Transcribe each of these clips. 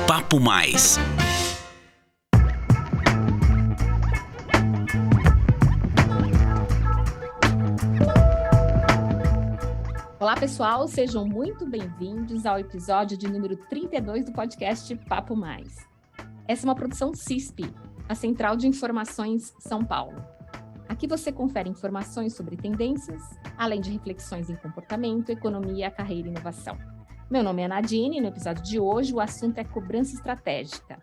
Papo Mais. Olá, pessoal, sejam muito bem-vindos ao episódio de número 32 do podcast Papo Mais. Essa é uma produção CISP, a Central de Informações São Paulo. Aqui você confere informações sobre tendências, além de reflexões em comportamento, economia, carreira e inovação. Meu nome é Nadine e no episódio de hoje o assunto é cobrança estratégica.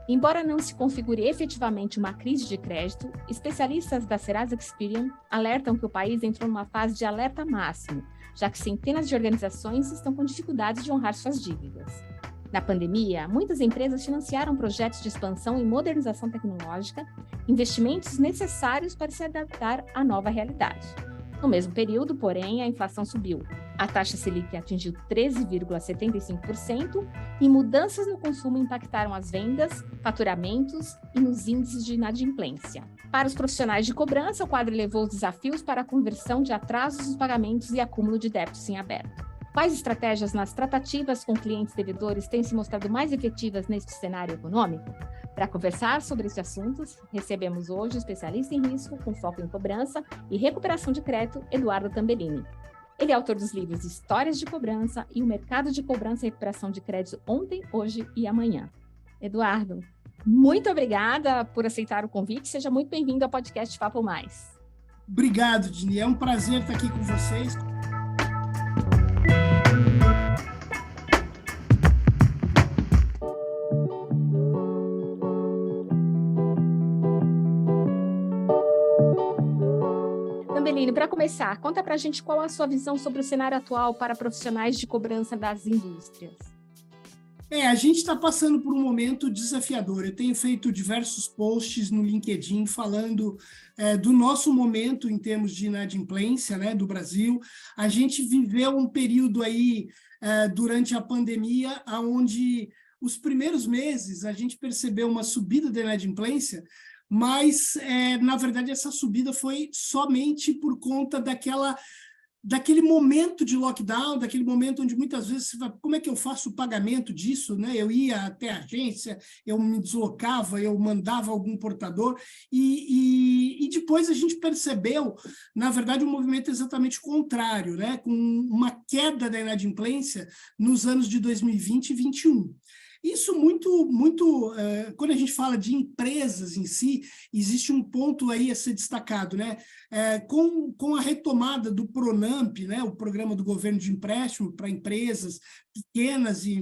Embora não se configure efetivamente uma crise de crédito, especialistas da Serasa Experian alertam que o país entrou numa fase de alerta máximo, já que centenas de organizações estão com dificuldades de honrar suas dívidas. Na pandemia, muitas empresas financiaram projetos de expansão e modernização tecnológica, investimentos necessários para se adaptar à nova realidade. No mesmo período, porém, a inflação subiu. A taxa Selic atingiu 13,75% e mudanças no consumo impactaram as vendas, faturamentos e nos índices de inadimplência. Para os profissionais de cobrança, o quadro elevou os desafios para a conversão de atrasos dos pagamentos e acúmulo de débitos em aberto. Quais estratégias nas tratativas com clientes devedores têm se mostrado mais efetivas neste cenário econômico? Para conversar sobre esses assuntos, recebemos hoje o especialista em risco com foco em cobrança e recuperação de crédito, Eduardo Tambellini. Ele é autor dos livros Histórias de Cobrança e O Mercado de Cobrança e Recuperação de Crédito Ontem, Hoje e Amanhã. Eduardo, muito obrigada por aceitar o convite. Seja muito bem-vindo ao podcast Papo Mais. Obrigado, Dini. É um prazer estar aqui com vocês. Para começar, conta para a gente qual a sua visão sobre o cenário atual para profissionais de cobrança das indústrias. A gente está passando por um momento desafiador. Eu tenho feito diversos posts no LinkedIn falando do nosso momento em termos de inadimplência, né, do Brasil. A gente viveu um período aí durante a pandemia, onde os primeiros meses a gente percebeu uma subida da inadimplência, mas, na verdade, essa subida foi somente por conta daquele momento de lockdown, daquele momento onde muitas vezes você fala, como é que eu faço o pagamento disso? Né? Eu ia até a agência, eu me deslocava, eu mandava algum portador, e depois a gente percebeu, na verdade, um movimento exatamente contrário, né? Com uma queda da inadimplência nos anos de 2020 e 2021. Isso quando a gente fala de empresas em si, existe um ponto aí a ser destacado, né? Com a retomada do PRONAMP, né? O Programa do Governo de Empréstimo para empresas, pequenas e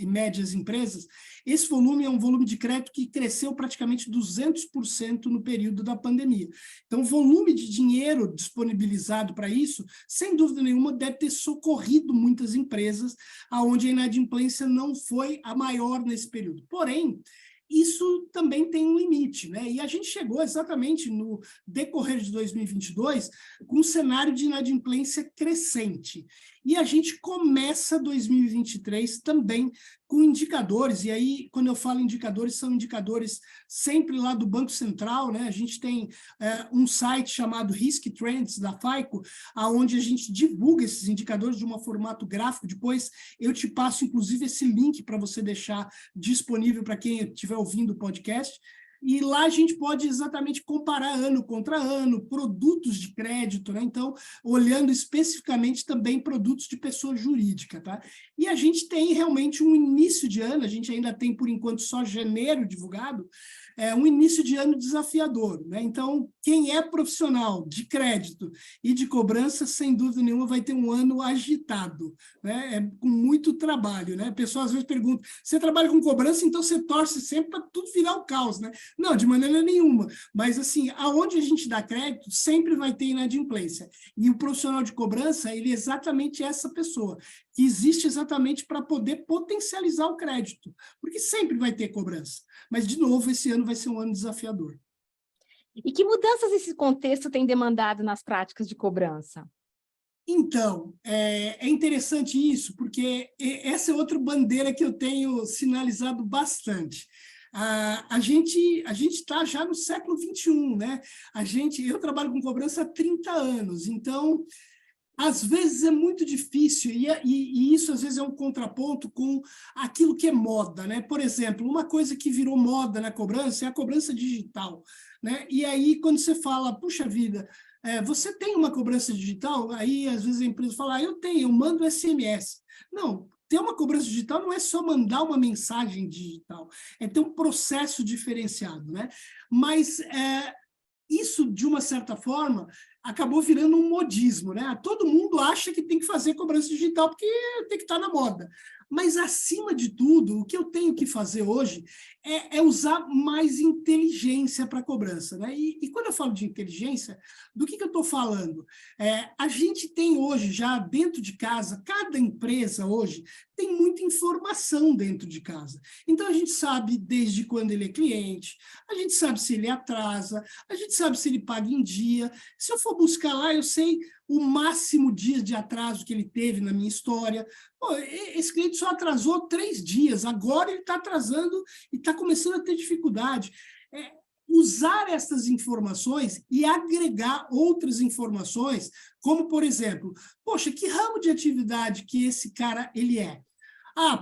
médias empresas, esse volume é um volume de crédito que cresceu praticamente 200% no período da pandemia. Então, o volume de dinheiro disponibilizado para isso, sem dúvida nenhuma, deve ter socorrido muitas empresas, onde a inadimplência não foi a maior nesse período. Porém, isso também tem um limite, né? E a gente chegou exatamente no decorrer de 2022 com um cenário de inadimplência crescente. E a gente começa 2023 também com indicadores, e aí, quando eu falo indicadores, são indicadores sempre lá do Banco Central, né? A gente tem um site chamado Risk Trends, da FICO, onde a gente divulga esses indicadores de um formato gráfico. Depois eu te passo, inclusive, esse link para você deixar disponível para quem estiver ouvindo o podcast. E lá a gente pode exatamente comparar ano contra ano, produtos de crédito, né? Então, olhando especificamente também produtos de pessoa jurídica, tá? E a gente tem realmente um início de ano, a gente ainda tem, por enquanto, só janeiro divulgado, um início de ano desafiador, né? Então, quem é profissional de crédito e de cobrança, sem dúvida nenhuma, vai ter um ano agitado, né? Com muito trabalho, né? A pessoa às vezes pergunta, você trabalha com cobrança, então você torce sempre para tudo virar o caos, né? Não, de maneira nenhuma. Mas, assim, aonde a gente dá crédito, sempre vai ter inadimplência. E o profissional de cobrança, ele é exatamente essa pessoa, que existe exatamente para poder potencializar o crédito. Porque sempre vai ter cobrança. Mas, de novo, esse ano vai ser um ano desafiador. E que mudanças esse contexto tem demandado nas práticas de cobrança? Então, é interessante isso, porque essa é outra bandeira que eu tenho sinalizado bastante. A gente está já no século XXI, né? Eu trabalho com cobrança há 30 anos, então às vezes é muito difícil, e isso às vezes é um contraponto com aquilo que é moda, né? Por exemplo, uma coisa que virou moda na cobrança é a cobrança digital, né? E aí, quando você fala, puxa vida, você tem uma cobrança digital? Aí, às vezes, a empresa fala, eu tenho, eu mando SMS. Não, ter uma cobrança digital não é só mandar uma mensagem digital, é ter um processo diferenciado, né? Mas isso, de uma certa forma, acabou virando um modismo, né? Todo mundo acha que tem que fazer cobrança digital porque tem que estar na moda. Mas, acima de tudo, o que eu tenho que fazer hoje é usar mais inteligência para a cobrança, né? E quando eu falo de inteligência, do que eu estou falando? A gente tem hoje, já dentro de casa, cada empresa hoje tem muita informação dentro de casa. Então, a gente sabe desde quando ele é cliente, a gente sabe se ele atrasa, a gente sabe se ele paga em dia. Se eu for buscar lá, eu sei o máximo dias de atraso que ele teve na minha história. Pô, esse cliente só atrasou 3 dias, agora ele está atrasando e está começando a ter dificuldade. Usar essas informações e agregar outras informações, como, por exemplo, poxa, que ramo de atividade que esse cara ele é?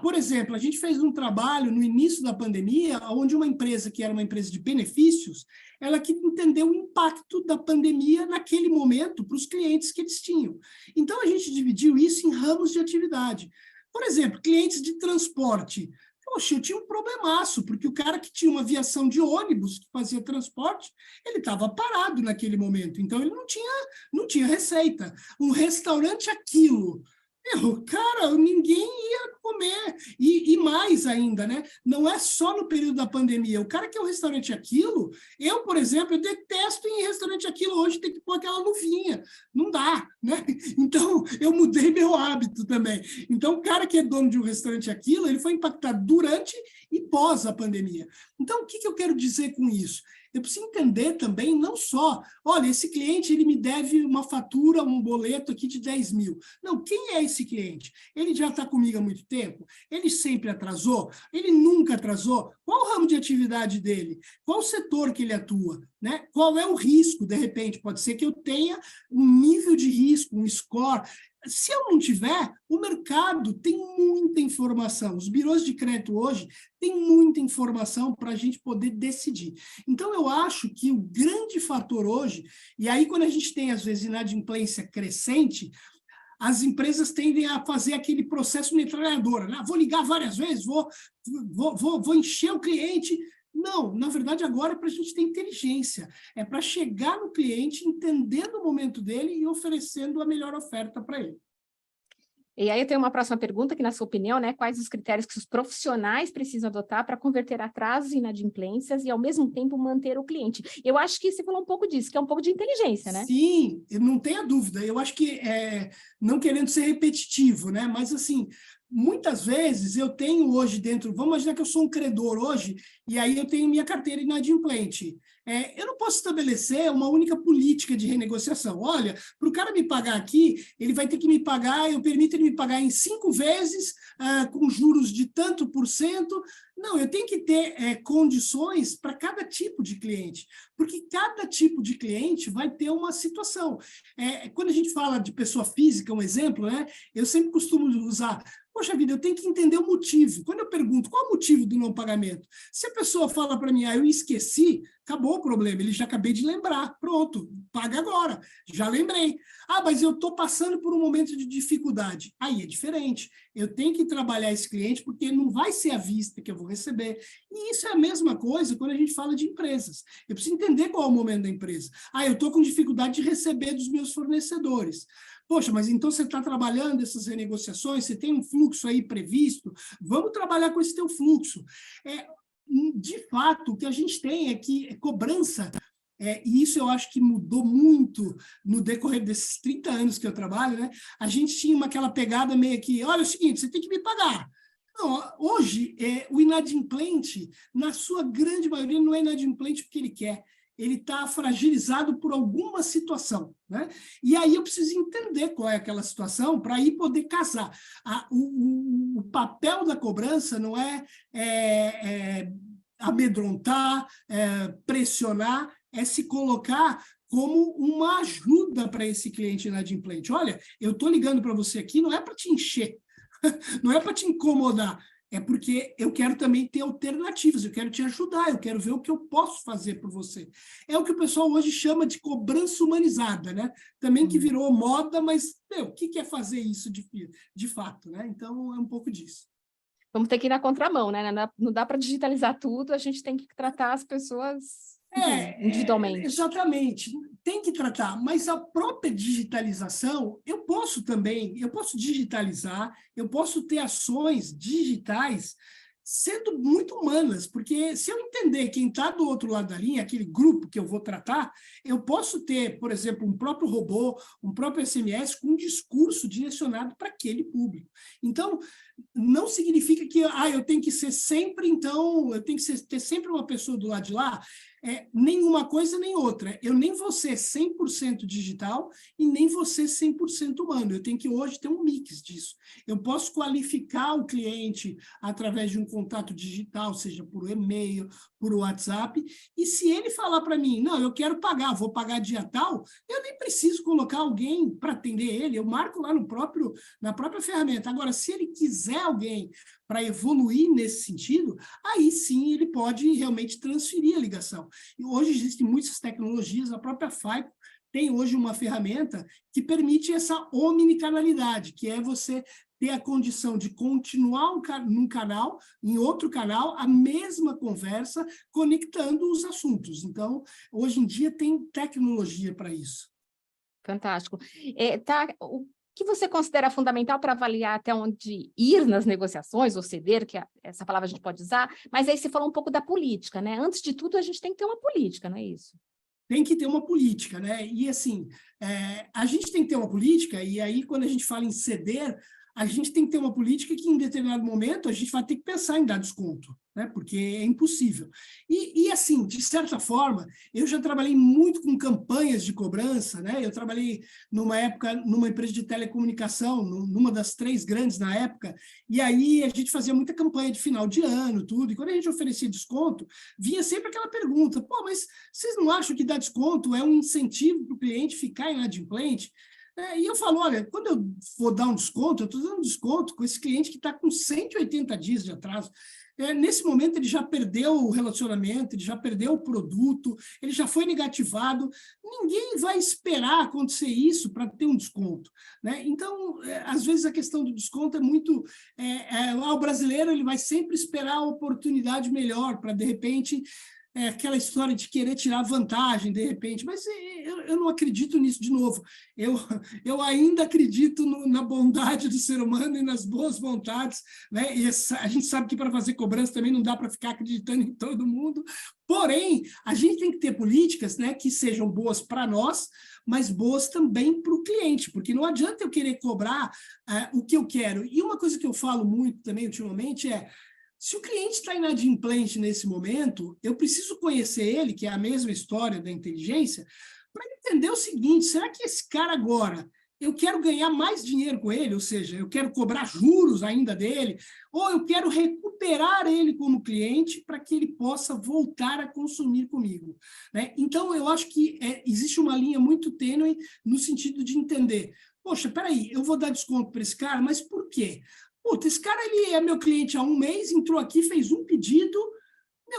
Por exemplo, a gente fez um trabalho no início da pandemia, onde uma empresa que era uma empresa de benefícios, ela que entendeu o impacto da pandemia naquele momento para os clientes que eles tinham. Então, a gente dividiu isso em ramos de atividade. Por exemplo, clientes de transporte. Poxa, eu tinha um problemaço, porque o cara que tinha uma aviação de ônibus, que fazia transporte, ele estava parado naquele momento, então ele não tinha receita. Um restaurante aquilo. Cara, ninguém ia comer. E mais ainda, né? Não é só no período da pandemia. O cara que é um restaurante aquilo, eu, por exemplo, eu detesto ir em restaurante aquilo hoje, tem que pôr aquela luvinha. Não dá, né? Então, eu mudei meu hábito também. Então, o cara que é dono de um restaurante aquilo, ele foi impactado durante e pós a pandemia. Então, o que eu quero dizer com isso? Eu preciso entender também, não só, olha, esse cliente ele me deve uma fatura, um boleto aqui de 10 mil. Não, quem é esse cliente? Ele já está comigo há muito tempo? Ele sempre atrasou? Ele nunca atrasou? Qual o ramo de atividade dele? Qual o setor que ele atua? Né? Qual é o risco? De repente, pode ser que eu tenha um nível de risco, um score. Se eu não tiver, o mercado tem muita informação. Os birôs de crédito hoje têm muita informação para a gente poder decidir. Então, eu acho que o grande fator hoje, e aí quando a gente tem, às vezes, inadimplência crescente, as empresas tendem a fazer aquele processo metralhadora, né? Vou ligar várias vezes, vou encher o cliente. Não, na verdade, agora é para a gente ter inteligência. É para chegar no cliente, entendendo o momento dele e oferecendo a melhor oferta para ele. E aí eu tenho uma próxima pergunta, que na sua opinião, né, quais os critérios que os profissionais precisam adotar para converter atrasos e inadimplências e, ao mesmo tempo, manter o cliente? Eu acho que você falou um pouco disso, que é um pouco de inteligência, né? Sim, não tenha dúvida. Eu acho que, não querendo ser repetitivo, né, mas, assim, muitas vezes eu tenho hoje dentro, vamos imaginar que eu sou um credor hoje, e aí eu tenho minha carteira inadimplente. Eu não posso estabelecer uma única política de renegociação. Olha, para o cara me pagar aqui, ele vai ter que me pagar, eu permito ele me pagar em 5 vezes, com juros de tanto por cento. Não, eu tenho que ter condições para cada tipo de cliente, porque cada tipo de cliente vai ter uma situação. Quando a gente fala de pessoa física, um exemplo, né, eu sempre costumo usar, poxa vida, eu tenho que entender o motivo. Quando eu pergunto qual é o motivo do não pagamento, se a pessoa fala para mim, eu esqueci, acabou o problema, ele já acabei de lembrar, pronto, paga agora, já lembrei. Mas eu estou passando por um momento de dificuldade. Aí é diferente, eu tenho que trabalhar esse cliente porque não vai ser à vista que eu vou receber. E isso é a mesma coisa quando a gente fala de empresas. Eu preciso entender qual é o momento da empresa. Eu estou com dificuldade de receber dos meus fornecedores. Poxa, mas então você está trabalhando essas renegociações, você tem um fluxo aí previsto, vamos trabalhar com esse teu fluxo. De fato, o que a gente tem é que cobrança, e isso eu acho que mudou muito no decorrer desses 30 anos que eu trabalho, né? A gente tinha aquela pegada meio que, olha, é o seguinte, você tem que me pagar. Não, hoje, o inadimplente, na sua grande maioria, não é inadimplente porque ele quer. Ele está fragilizado por alguma situação, né? E aí eu preciso entender qual é aquela situação para aí poder casar. O papel da cobrança não é amedrontar, pressionar, é se colocar como uma ajuda para esse cliente inadimplente. Olha, eu estou ligando para você aqui, não é para te encher, não é para te incomodar, é porque eu quero também ter alternativas, eu quero te ajudar, eu quero ver o que eu posso fazer por você. É o que o pessoal hoje chama de cobrança humanizada, né? Também que virou moda, mas o que é fazer isso de fato, né? Então, é um pouco disso. Vamos ter que ir na contramão, né? Não dá para digitalizar tudo, a gente tem que tratar as pessoas individualmente. Exatamente, tem que tratar, mas a própria digitalização, eu posso digitalizar, eu posso ter ações digitais sendo muito humanas, porque se eu entender quem está do outro lado da linha, aquele grupo que eu vou tratar, eu posso ter, por exemplo, um próprio robô, um próprio SMS com um discurso direcionado para aquele público. Então, não significa que eu tenho que ser sempre, então, eu tenho que ter sempre uma pessoa do lado de lá, nenhuma coisa nem outra. Eu nem vou ser 100% digital e nem vou ser 100% humano. Eu tenho que hoje ter um mix disso. Eu posso qualificar o cliente através de um contato digital, seja por e-mail, por WhatsApp, e se ele falar para mim, não, eu quero pagar, vou pagar dia tal, eu nem preciso colocar alguém para atender ele, eu marco lá na própria ferramenta. Agora, se ele quiser alguém para evoluir nesse sentido, aí sim ele pode realmente transferir a ligação. E hoje existem muitas tecnologias, a própria FICO tem hoje uma ferramenta que permite essa omnicanalidade, que é você ter a condição de continuar num canal, em outro canal, a mesma conversa, conectando os assuntos. Então, hoje em dia tem tecnologia para isso. Fantástico. O que você considera fundamental para avaliar até onde ir nas negociações, ou ceder, que essa palavra a gente pode usar, mas aí você falou um pouco da política, né? Antes de tudo, a gente tem que ter uma política, não é isso? Tem que ter uma política, né? E, assim, a gente tem que ter uma política, e aí, quando a gente fala em ceder, a gente tem que ter uma política que, em determinado momento, a gente vai ter que pensar em dar desconto, né? Porque é impossível. E, assim, de certa forma, eu já trabalhei muito com campanhas de cobrança, né? Eu trabalhei, numa época, numa empresa de telecomunicação, numa das 3 grandes na época, e aí a gente fazia muita campanha de final de ano, tudo, e quando a gente oferecia desconto, vinha sempre aquela pergunta, pô, mas vocês não acham que dar desconto é um incentivo para o cliente ficar inadimplente? E eu falo, olha, quando eu vou dar um desconto, eu estou dando desconto com esse cliente que está com 180 dias de atraso. Nesse momento, ele já perdeu o relacionamento, ele já perdeu o produto, ele já foi negativado. Ninguém vai esperar acontecer isso para ter um desconto, né? Então, às vezes, a questão do desconto é muito... o brasileiro ele vai sempre esperar a oportunidade melhor para, de repente... aquela história de querer tirar vantagem, de repente, mas eu não acredito nisso de novo. Eu ainda acredito na bondade do ser humano e nas boas vontades, né? E a gente sabe que para fazer cobrança também não dá para ficar acreditando em todo mundo, porém, a gente tem que ter políticas, né, que sejam boas para nós, mas boas também para o cliente, porque não adianta eu querer cobrar o que eu quero. E uma coisa que eu falo muito também ultimamente se o cliente está inadimplente nesse momento, eu preciso conhecer ele, que é a mesma história da inteligência, para entender o seguinte, será que esse cara agora, eu quero ganhar mais dinheiro com ele, ou seja, eu quero cobrar juros ainda dele, ou eu quero recuperar ele como cliente para que ele possa voltar a consumir comigo, né? Então, eu acho que existe uma linha muito tênue no sentido de entender, poxa, peraí, eu vou dar desconto para esse cara, mas por quê? Puta, esse cara ele é meu cliente há 1 mês, entrou aqui, fez um pedido,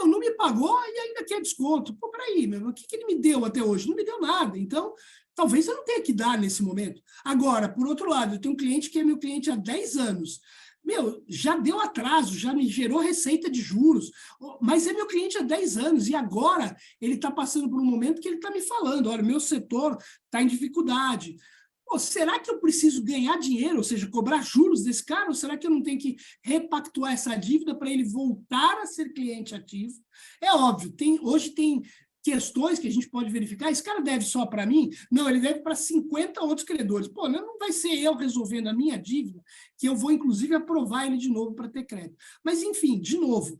não me pagou e ainda quer desconto. Pô, peraí, o que ele me deu até hoje? Não me deu nada. Então, talvez eu não tenha que dar nesse momento. Agora, por outro lado, eu tenho um cliente que é meu cliente há 10 anos. Já deu atraso, já me gerou receita de juros, mas é meu cliente há 10 anos e agora ele está passando por um momento que ele está me falando, olha, meu setor está em dificuldade. Pô, será que eu preciso ganhar dinheiro, ou seja, cobrar juros desse cara? Ou será que eu não tenho que repactuar essa dívida para ele voltar a ser cliente ativo? É óbvio, hoje tem questões que a gente pode verificar. Esse cara deve só para mim? Não, ele deve para 50 outros credores. Pô, não vai ser eu resolvendo a minha dívida que eu vou, inclusive, aprovar ele de novo para ter crédito. Mas, enfim, de novo,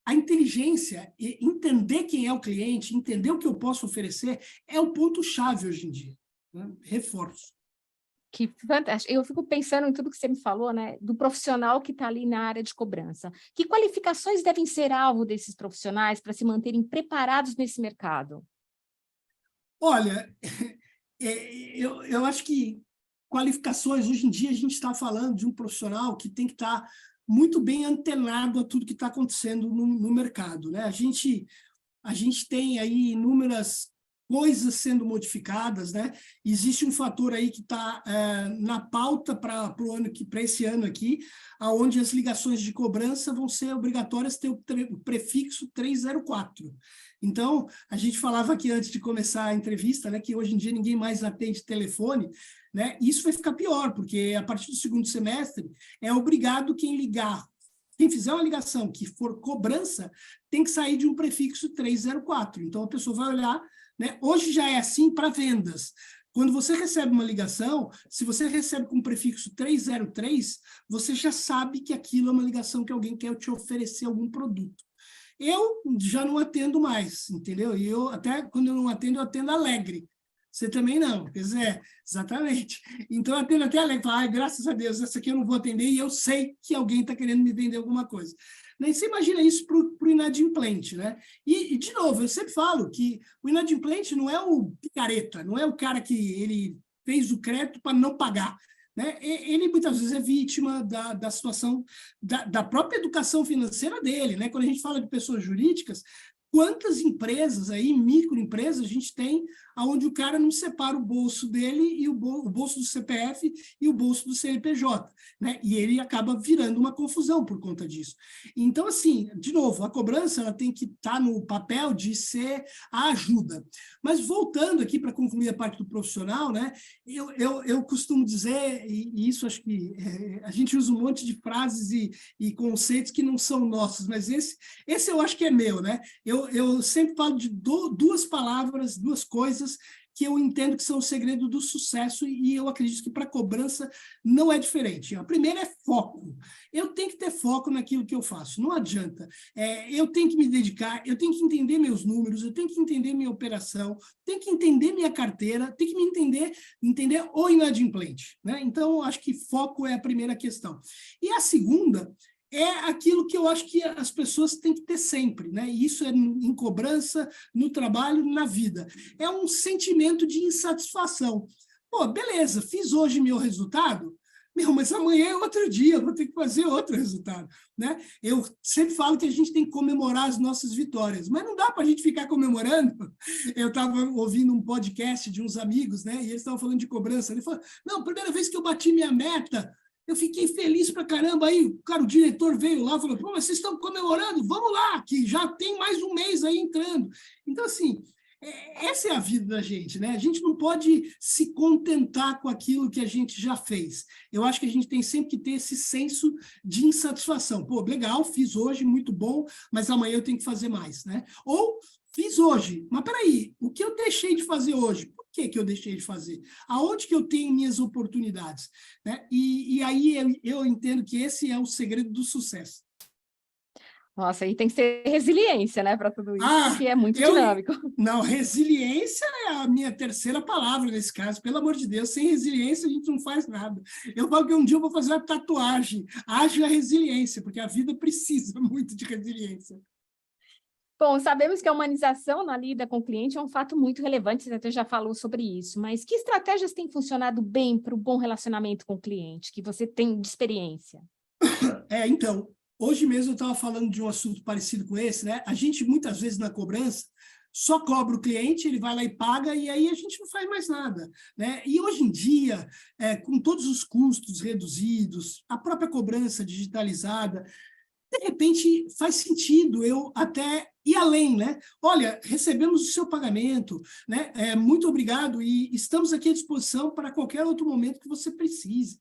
a inteligência, entender quem é o cliente, entender o que eu posso oferecer, é o ponto-chave hoje em dia, né? Reforço. Que fantástico. Eu fico pensando em tudo que você me falou, né? Do profissional que está ali na área de cobrança. Que qualificações devem ser alvo desses profissionais para se manterem preparados nesse mercado? Olha, eu acho que qualificações, hoje em dia a gente está falando de um profissional que tem que estar muito bem antenado a tudo que está acontecendo no mercado, né? A gente tem aí inúmeras coisas sendo modificadas, né? Existe um fator aí que está na pauta para esse ano aqui, aonde as ligações de cobrança vão ser obrigatórias ter o prefixo 304. Então, a gente falava aqui antes de começar a entrevista, né, que hoje em dia ninguém mais atende telefone, né? Isso vai ficar pior, porque a partir do segundo semestre é obrigado quem fizer uma ligação que for cobrança, tem que sair de um prefixo 304. Então, a pessoa vai olhar, né? Hoje já é assim para vendas. Quando você recebe uma ligação, se você recebe com o prefixo 303, você já sabe que aquilo é uma ligação que alguém quer te oferecer algum produto. Eu já não atendo mais, entendeu? E até quando eu não atendo, eu atendo alegre. Você também não, quer dizer, exatamente. Então, eu atendo até alegre, falo, graças a Deus, essa aqui eu não vou atender e eu sei que alguém está querendo me vender alguma coisa. E você imagina isso para o inadimplente, né? E, de novo, eu sempre falo que o inadimplente não é o picareta, não é o cara que ele fez o crédito para não pagar, né? Ele muitas vezes é vítima da situação, da própria educação financeira dele, né? Quando a gente fala de pessoas jurídicas, quantas empresas aí, microempresas, a gente tem onde o cara não separa o bolso dele e o bolso do CPF e o bolso do CNPJ, né? E ele acaba virando uma confusão por conta disso. Então, assim, de novo, a cobrança ela tem que estar no papel de ser a ajuda. Mas voltando aqui para concluir a parte do profissional, né? Eu costumo dizer, e isso acho que a gente usa um monte de frases e conceitos que não são nossos, mas esse eu acho que é meu, né? Eu sempre falo de duas palavras, duas coisas que eu entendo que são o segredo do sucesso e eu acredito que para cobrança não é diferente. A primeira é foco. Eu tenho que ter foco naquilo que eu faço, não adianta. Eu tenho que me dedicar, eu tenho que entender meus números, eu tenho que entender minha operação, tenho que entender minha carteira, tenho que me entender o inadimplente, né? Então, acho que foco é a primeira questão. E a segunda é aquilo que eu acho que as pessoas têm que ter sempre, né? E isso é em cobrança, no trabalho, na vida. É um sentimento de insatisfação. Pô, beleza, fiz hoje meu resultado, mas amanhã é outro dia, eu vou ter que fazer outro resultado, né? Eu sempre falo que a gente tem que comemorar as nossas vitórias, mas não dá para a gente ficar comemorando. Eu estava ouvindo um podcast de uns amigos, né? E eles estavam falando de cobrança. Ele falou, não, primeira vez que eu bati minha meta, eu fiquei feliz pra caramba. Aí, o diretor veio lá e falou, pô, mas vocês estão comemorando? Vamos lá, que já tem mais um mês aí entrando. Então, assim, essa é a vida da gente, né? A gente não pode se contentar com aquilo que a gente já fez. Eu acho que a gente tem sempre que ter esse senso de insatisfação. Pô, legal, fiz hoje, muito bom, mas amanhã eu tenho que fazer mais, né? Ou fiz hoje, mas peraí, o que eu deixei de fazer hoje? Por que eu deixei de fazer? Aonde que eu tenho minhas oportunidades? Né? E aí eu entendo que esse é o segredo do sucesso. Nossa, e tem que ser resiliência, né, para tudo isso, que é muito dinâmico. Não, resiliência é a minha terceira palavra nesse caso, pelo amor de Deus, sem resiliência a gente não faz nada. Eu falo que um dia eu vou fazer uma tatuagem, haja resiliência, porque a vida precisa muito de resiliência. Bom, sabemos que a humanização na lida com o cliente é um fato muito relevante, você até já falou sobre isso, mas que estratégias têm funcionado bem para o bom relacionamento com o cliente, que você tem de experiência? Então, hoje mesmo eu estava falando de um assunto parecido com esse, né? A gente, muitas vezes, na cobrança, só cobra o cliente, ele vai lá e paga, e aí a gente não faz mais nada, né? E hoje em dia, com todos os custos reduzidos, a própria cobrança digitalizada, de repente faz sentido eu até ir além, né? Olha, recebemos o seu pagamento, né? Muito obrigado e estamos aqui à disposição para qualquer outro momento que você precise.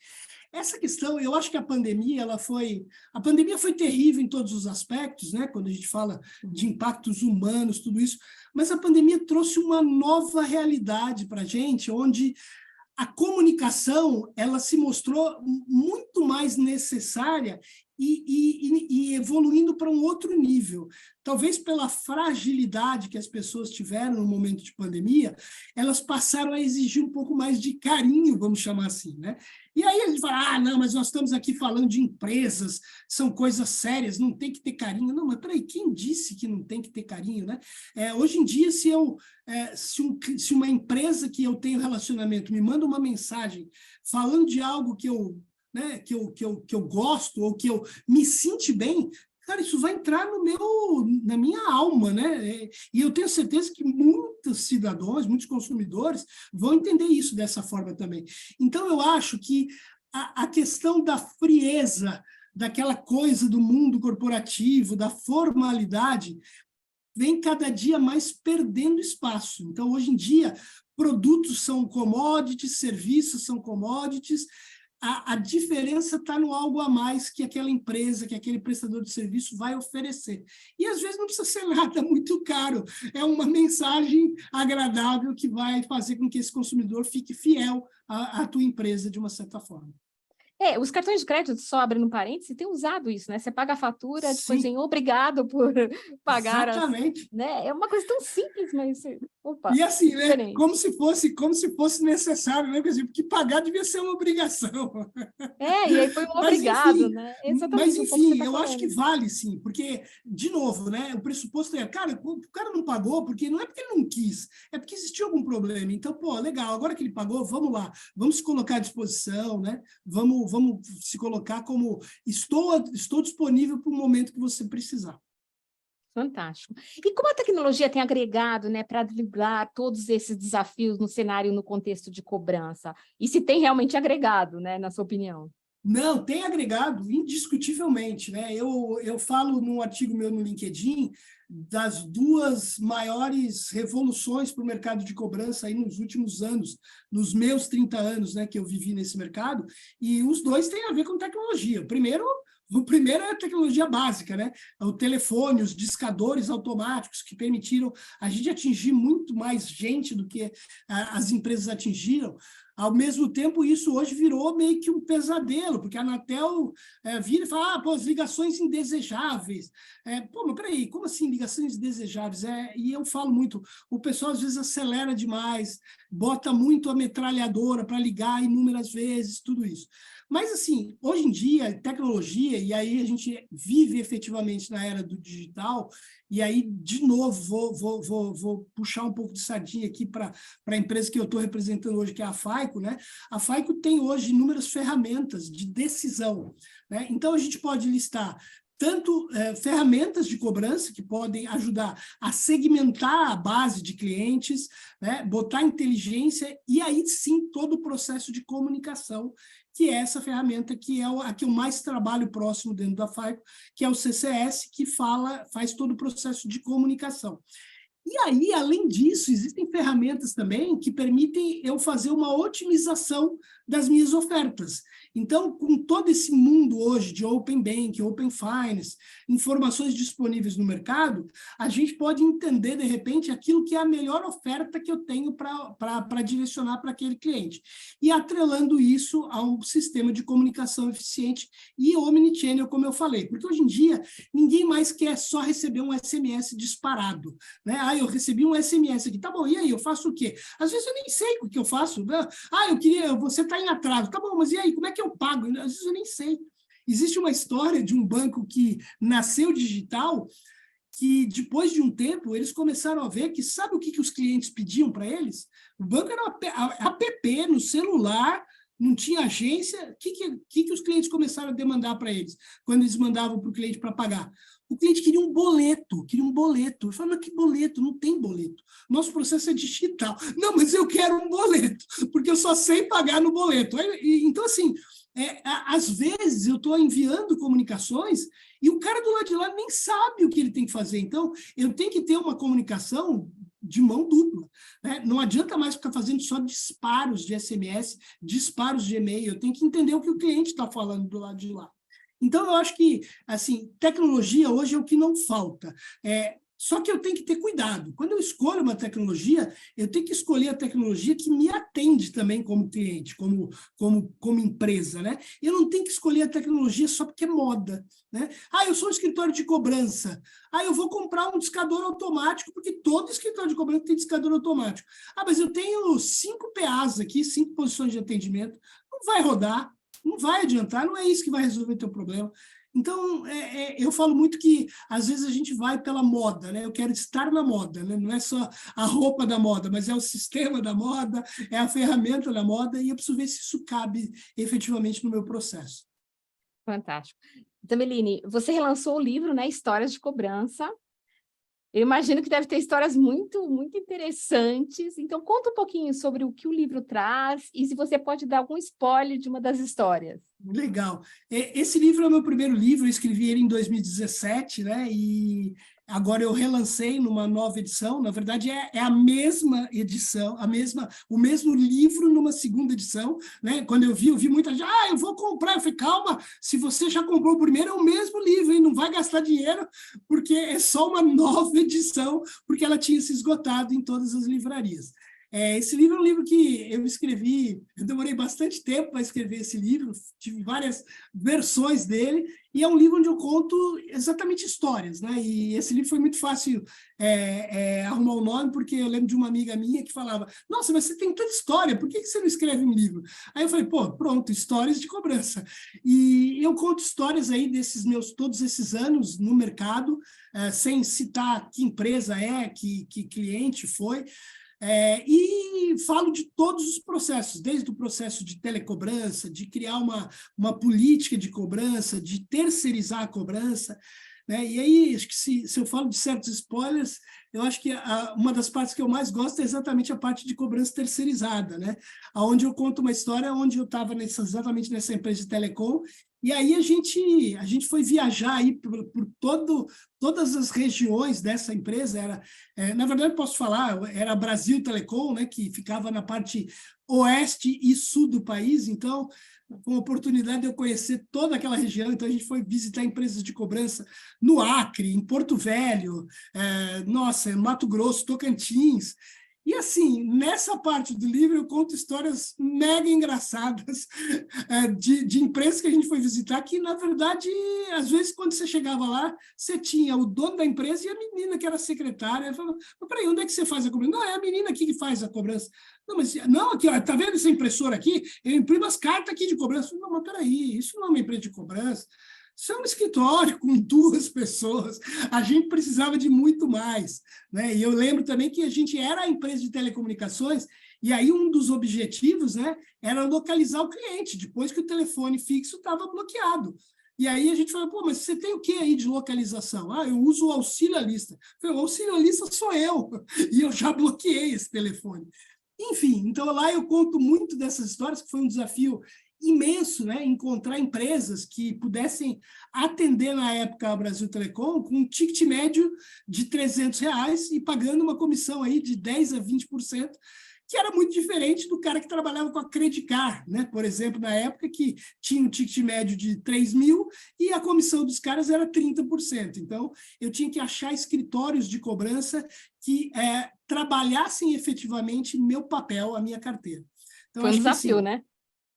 Essa questão, eu acho que a pandemia foi terrível em todos os aspectos, né? Quando a gente fala de impactos humanos, tudo isso, mas a pandemia trouxe uma nova realidade para a gente, onde a comunicação ela se mostrou muito mais necessária e evoluindo para um outro nível. Talvez pela fragilidade que as pessoas tiveram no momento de pandemia, elas passaram a exigir um pouco mais de carinho, vamos chamar assim, né? E aí ele fala, não, mas nós estamos aqui falando de empresas, são coisas sérias, não tem que ter carinho. Não, mas peraí, quem disse que não tem que ter carinho, né? Hoje em dia, se uma empresa que eu tenho relacionamento me manda uma mensagem falando de algo que eu, né, que eu gosto ou que eu me sinto bem, cara, isso vai entrar na minha alma, né? E eu tenho certeza que muitos cidadãos, muitos consumidores vão entender isso dessa forma também. Então, eu acho que a questão da frieza, daquela coisa do mundo corporativo, da formalidade, vem cada dia mais perdendo espaço. Então, hoje em dia, produtos são commodities, serviços são commodities, a diferença está no algo a mais que aquela empresa, que aquele prestador de serviço vai oferecer. E, às vezes, não precisa ser nada muito caro. É uma mensagem agradável que vai fazer com que esse consumidor fique fiel à tua empresa, de uma certa forma. Os cartões de crédito, só abrindo um parênteses, tem usado isso, né? Você paga a fatura, depois Sim, vem obrigado por pagar exatamente. né? É uma coisa tão simples, mas opa, E assim, né? diferente. Como se fosse necessário, né? Porque pagar devia ser uma obrigação. E aí foi um Mas, obrigado, enfim, né? Exatamente, um pouco que você está eu acho que falando. vale, sim, porque, de novo, né, o pressuposto cara, o cara não pagou, porque não é porque ele não quis, é porque existiu algum problema. Então, pô, legal, agora que ele pagou, vamos lá, vamos se colocar à disposição, né? Vamos se colocar como estou disponível para o momento que você precisar. Fantástico. E como a tecnologia tem agregado, né, para driblar todos esses desafios no cenário, no contexto de cobrança? E se tem realmente agregado, né, na sua opinião? Não, tem agregado, indiscutivelmente, né? Eu falo num artigo meu no LinkedIn das duas maiores revoluções para o mercado de cobrança aí nos últimos anos, nos meus 30 anos, né, que eu vivi nesse mercado, e os dois têm a ver com tecnologia. O primeiro é a tecnologia básica, né? O telefone, os discadores automáticos que permitiram a gente atingir muito mais gente do que as empresas atingiram. Ao mesmo tempo, isso hoje virou meio que um pesadelo, porque a Anatel vira e fala, as ligações indesejáveis. Mas peraí, como assim ligações indesejáveis? E eu falo muito, o pessoal às vezes acelera demais, bota muito a metralhadora para ligar inúmeras vezes, tudo isso. Mas, assim, hoje em dia, tecnologia, e aí a gente vive efetivamente na era do digital, e aí, de novo, vou puxar um pouco de sardinha aqui para a empresa que eu estou representando hoje, que é a Faico, né? A Faico tem hoje inúmeras ferramentas de decisão, né? Então, a gente pode listar tanto ferramentas de cobrança que podem ajudar a segmentar a base de clientes, né? Botar inteligência e aí sim todo o processo de comunicação, que é essa ferramenta que é a que eu mais trabalho próximo dentro da Faico, que é o CCS, que faz todo o processo de comunicação. E aí, além disso, existem ferramentas também que permitem eu fazer uma otimização das minhas ofertas. Então, com todo esse mundo hoje de Open Bank, Open Finance, informações disponíveis no mercado, a gente pode entender, de repente, aquilo que é a melhor oferta que eu tenho para direcionar para aquele cliente. E atrelando isso a um sistema de comunicação eficiente e omnichannel, como eu falei. Porque hoje em dia, ninguém mais quer só receber um SMS disparado, né? Eu recebi um SMS aqui, tá bom, e aí, eu faço o quê? Às vezes eu nem sei o que eu faço, né? Você está em atraso, tá bom, mas e aí, como é que eu pago? Às vezes eu nem sei. Existe uma história de um banco que nasceu digital, que depois de um tempo eles começaram a ver que sabe o que os clientes pediam para eles? O banco era app no celular, não tinha agência. O que os clientes começaram a demandar para eles, quando eles mandavam para o cliente para pagar? O cliente queria um boleto. Eu falei, mas que boleto? Não tem boleto. Nosso processo é digital. Não, mas eu quero um boleto, porque eu só sei pagar no boleto. Então, assim, às vezes eu estou enviando comunicações e o cara do lado de lá nem sabe o que ele tem que fazer. Então, eu tenho que ter uma comunicação de mão dupla, né? Não adianta mais ficar fazendo só disparos de SMS, disparos de e-mail. Eu tenho que entender o que o cliente está falando do lado de lá. Então, eu acho que, assim, tecnologia hoje é o que não falta. Só que eu tenho que ter cuidado. Quando eu escolho uma tecnologia, eu tenho que escolher a tecnologia que me atende também como cliente, como empresa, né? Eu não tenho que escolher a tecnologia só porque é moda, né? Eu sou um escritório de cobrança. Eu vou comprar um discador automático, porque todo escritório de cobrança tem discador automático. Mas eu tenho 5 PAs aqui, 5 posições de atendimento. Não não vai rodar, não vai adiantar, não é isso que vai resolver o teu problema. Então, eu falo muito que, às vezes, a gente vai pela moda, né? Eu quero estar na moda, né? Não é só a roupa da moda, mas é o sistema da moda, é a ferramenta da moda, e eu preciso ver se isso cabe efetivamente no meu processo. Fantástico. Tameline, você relançou o livro, né, Histórias de Cobrança. Eu imagino que deve ter histórias muito, muito interessantes. Então, conta um pouquinho sobre o que o livro traz e se você pode dar algum spoiler de uma das histórias. Legal. Esse livro é o meu primeiro livro, eu escrevi ele em 2017, né? E agora eu relancei numa nova edição. Na verdade, é a mesma edição, o mesmo livro numa segunda edição, né? Quando eu vi muita gente, eu vou comprar. Eu falei, calma, se você já comprou o primeiro, é o mesmo livro, hein? Não vai gastar dinheiro, porque é só uma nova edição, porque ela tinha se esgotado em todas as livrarias. Esse livro é um livro que eu escrevi, eu demorei bastante tempo para escrever esse livro, tive várias versões dele, e é um livro onde eu conto exatamente histórias, né? E esse livro foi muito fácil arrumar o nome, porque eu lembro de uma amiga minha que falava, nossa, mas você tem tanta história, por que você não escreve um livro? Aí eu falei, pronto, histórias de cobrança. E eu conto histórias aí todos esses anos no mercado, sem citar que empresa que cliente foi, e falo de todos os processos, desde o processo de telecobrança, de criar uma política de cobrança, de terceirizar a cobrança, né? E aí, acho que se eu falo de certos spoilers, eu acho que uma das partes que eu mais gosto é exatamente a parte de cobrança terceirizada, né? Onde eu conto uma história onde eu estava exatamente nessa empresa de telecom, e aí a gente foi viajar aí por todas as regiões dessa empresa. Na verdade, posso falar, era Brasil Telecom, né, que ficava na parte oeste e sul do país, então, com a oportunidade de eu conhecer toda aquela região, então a gente foi visitar empresas de cobrança no Acre, em Porto Velho, em Mato Grosso, Tocantins. E, assim, nessa parte do livro, eu conto histórias mega engraçadas de empresas que a gente foi visitar, que, na verdade, às vezes, quando você chegava lá, você tinha o dono da empresa e a menina que era secretária. Falava, mas peraí, onde é que você faz a cobrança? Não, é a menina aqui que faz a cobrança. Não, mas não, aqui, ó, tá vendo essa impressora aqui? Eu imprimo as cartas aqui de cobrança. Não, mas peraí, isso não é uma empresa de cobrança. Isso é um escritório com 2 pessoas. A gente precisava de muito mais, né? E eu lembro também que a gente era a empresa de telecomunicações, e aí um dos objetivos, né, era localizar o cliente, depois que o telefone fixo estava bloqueado. E aí a gente falou, mas você tem o que aí de localização? Eu uso o auxiliarista. Eu falei, o auxiliarista sou eu, e eu já bloqueei esse telefone. Enfim, então lá eu conto muito dessas histórias, que foi um desafio imenso, né? Encontrar empresas que pudessem atender, na época, a Brasil Telecom com um ticket médio de R$300 e pagando uma comissão aí de 10% a 20%, que era muito diferente do cara que trabalhava com a Credicar, né? Por exemplo, na época, que tinha um ticket médio de 3 mil e a comissão dos caras era 30%. Então, eu tinha que achar escritórios de cobrança que trabalhassem efetivamente meu papel, a minha carteira. Então, Foi um desafio, assim, né?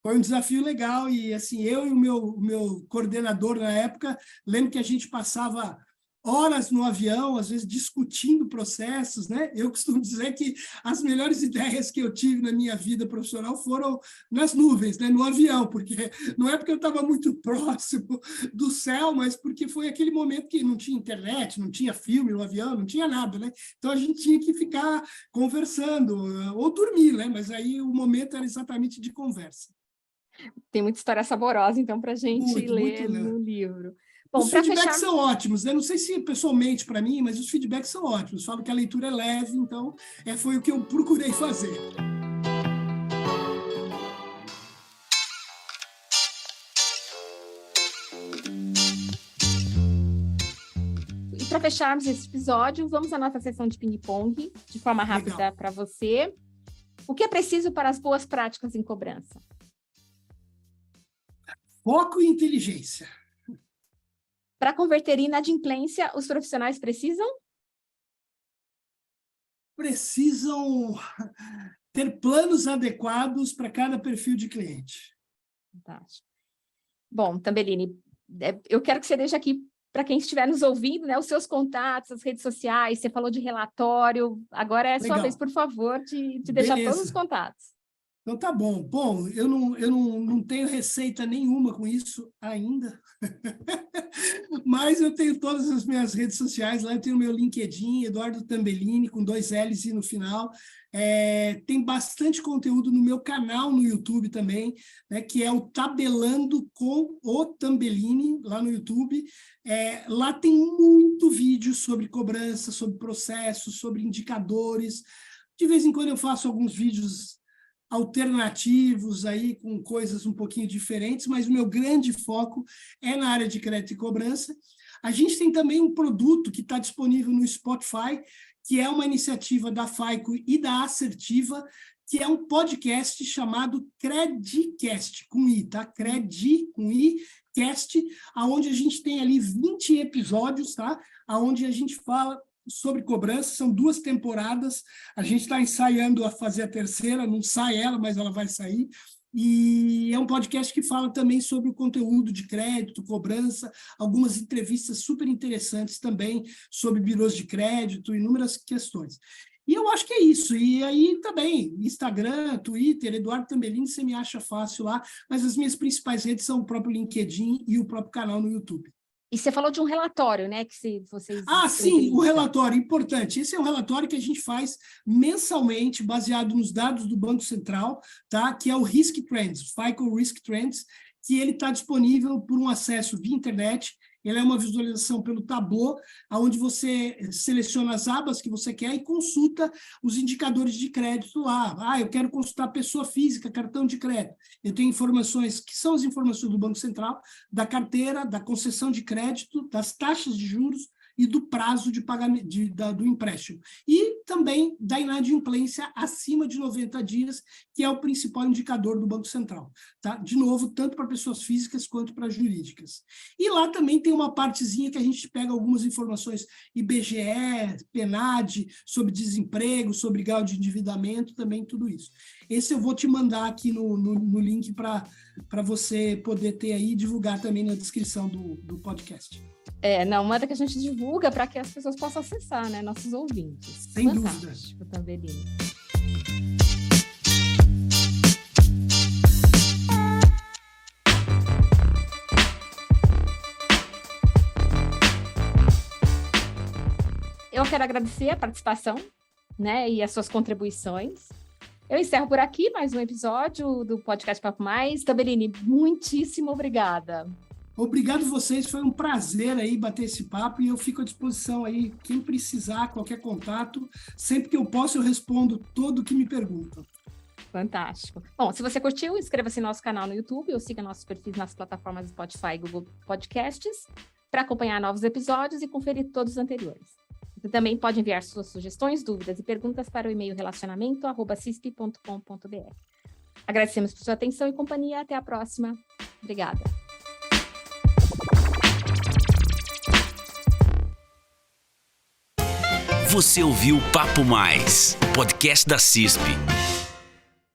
foi um desafio legal, e assim, eu e o meu coordenador na época, lembro que a gente passava horas no avião, às vezes discutindo processos, né? Eu costumo dizer que as melhores ideias que eu tive na minha vida profissional foram nas nuvens, né? No avião, porque não é porque eu estava muito próximo do céu, mas porque foi aquele momento que não tinha internet, não tinha filme no avião, não tinha nada, né? Então a gente tinha que ficar conversando, ou dormir, né? Mas aí o momento era exatamente de conversa. Tem muita história saborosa, então, para a gente Muito, ler né? no livro. Bom, Os para feedbacks fechar... são ótimos, né? Não sei se pessoalmente para mim, mas os feedbacks são ótimos. Falo que a leitura é leve, então foi o que eu procurei fazer. E para fecharmos esse episódio, vamos à nossa sessão de ping-pong, de forma rápida para você. O que é preciso para as boas práticas em cobrança? Foco e inteligência. Para converter inadimplência, os profissionais precisam? Precisam ter planos adequados para cada perfil de cliente. Fantástico. Bom, Tameline, eu quero que você deixe aqui, para quem estiver nos ouvindo, né, os seus contatos, as redes sociais. Você falou de relatório, agora é a sua vez, por favor, de deixar todos os contatos. Então tá bom. Bom, eu não tenho receita nenhuma com isso ainda, mas eu tenho todas as minhas redes sociais. Lá eu tenho o meu LinkedIn, Eduardo Tambellini, com 2 L's no final. Tem bastante conteúdo no meu canal no YouTube também, né, que é o Tabelando com o Tambellini, lá no YouTube. Lá tem muito vídeo sobre cobrança, sobre processos, sobre indicadores. De vez em quando eu faço alguns vídeos alternativos aí com coisas um pouquinho diferentes, mas o meu grande foco é na área de crédito e cobrança. A gente tem também um produto que está disponível no Spotify, que é uma iniciativa da FICO e da Assertiva, que é um podcast chamado Credicast, com I, tá? Credi, com I, Cast, onde a gente tem ali 20 episódios, tá? Onde a gente fala sobre cobrança, são 2 temporadas, a gente está ensaiando a fazer a terceira, não sai ela, mas ela vai sair, e é um podcast que fala também sobre o conteúdo de crédito, cobrança, algumas entrevistas super interessantes também sobre birôs de crédito, inúmeras questões. E eu acho que é isso, e aí também, Instagram, Twitter, Eduardo Tambellini, você me acha fácil lá, mas as minhas principais redes são o próprio LinkedIn e o próprio canal no YouTube. E você falou de um relatório, né? Que vocês. Sim, o relatório, importante. Esse é um relatório que a gente faz mensalmente, baseado nos dados do Banco Central, tá? Que é o Risk Trends, FICO Risk Trends, que ele está disponível por um acesso via internet. Ele é uma visualização pelo Tableau, onde você seleciona as abas que você quer e consulta os indicadores de crédito lá. Eu quero consultar pessoa física, cartão de crédito. Eu tenho informações que são as informações do Banco Central, da carteira, da concessão de crédito, das taxas de juros e do prazo de pagamento do empréstimo. E também da inadimplência acima de 90 dias, que é o principal indicador do Banco Central. Tá? De novo, tanto para pessoas físicas quanto para jurídicas. E lá também tem uma partezinha que a gente pega algumas informações IBGE, PNAD, sobre desemprego, sobre grau de endividamento, também tudo isso. Esse eu vou te mandar aqui no link para você poder ter aí e divulgar também na descrição do podcast. Manda que a gente divulga para que as pessoas possam acessar, né? Nossos ouvintes. Sem Fantástico, dúvida. Tambellini. Eu quero agradecer a participação, né? E as suas contribuições. Eu encerro por aqui mais um episódio do podcast Papo Mais. Tambellini, muitíssimo obrigada. Obrigado vocês, foi um prazer aí bater esse papo e eu fico à disposição aí, quem precisar, qualquer contato, sempre que eu posso eu respondo todo o que me perguntam. Fantástico. Bom, se você curtiu, inscreva-se no nosso canal no YouTube ou siga nossos perfis nas plataformas Spotify e Google Podcasts para acompanhar novos episódios e conferir todos os anteriores. Você também pode enviar suas sugestões, dúvidas e perguntas para o e-mail relacionamento@cisp.com.br. Agradecemos por sua atenção e companhia. Até a próxima. Obrigada. Você ouviu Papo Mais, podcast da CISP.